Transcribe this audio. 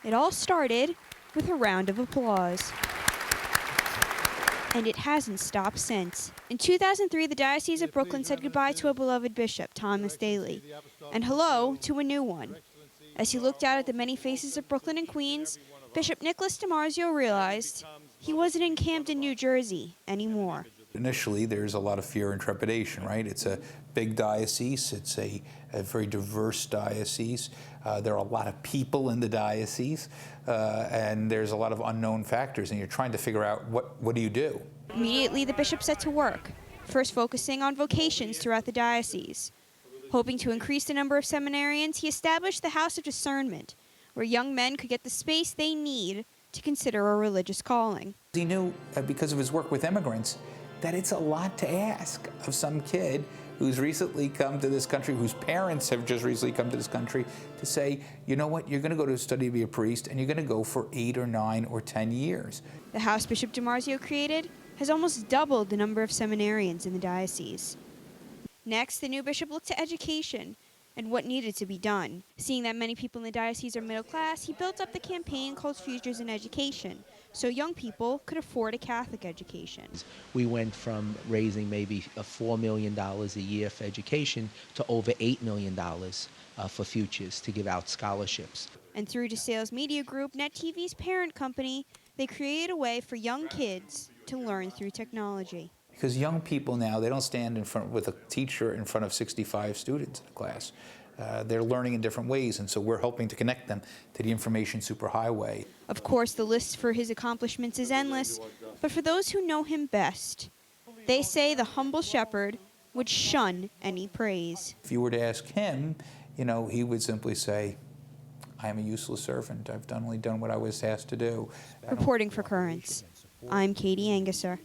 It all started with a round of applause. And it hasn't stopped since. In 2003, the Diocese of Brooklyn said goodbye to a beloved bishop, Thomas Daly, and hello to a new one. As he looked out at the many faces of Brooklyn and Queens, Bishop Nicholas DiMarzio realized he wasn't in Camden, New Jersey anymore. Initially, there's a lot of fear and trepidation, right? It's a big diocese. It's a very diverse diocese. There are a lot of people in the diocese, and there's a lot of unknown factors, and you're trying to figure out what do you do? Immediately, the bishop set to work, first focusing on vocations throughout the diocese. Hoping to increase the number of seminarians, he established the House of Discernment, where young men could get the space they need to consider a religious calling. He knew, because of his work with immigrants, that it's a lot to ask of some kid who's recently come to this country, whose parents have just recently come to this country, to say, you know what, you're going to go to study to be a priest, and you're going to go for 8 or 9 or 10 years. The house Bishop DiMarzio created has almost doubled the number of seminarians in the diocese. Next, the new bishop looked to education and what needed to be done. Seeing that many people in the diocese are middle class, he built up the campaign called Futures in Education, so young people could afford a Catholic education. We went from raising maybe $4 million a year for education to over $8 million for Futures to give out scholarships. And through DeSales Media Group, NetTV's parent company, they created a way for young kids to learn through technology. Because young people now, they don't stand in front with a teacher in front of 65 students in a class. They're learning in different ways, and so we're helping to connect them to the information superhighway. Of course, the list for his accomplishments is endless, but for those who know him best, they say the humble shepherd would shun any praise. If you were to ask him, he would simply say, I am a useless servant. I've only done what I was asked to do. Reporting for Currents, I'm Katie Anguser.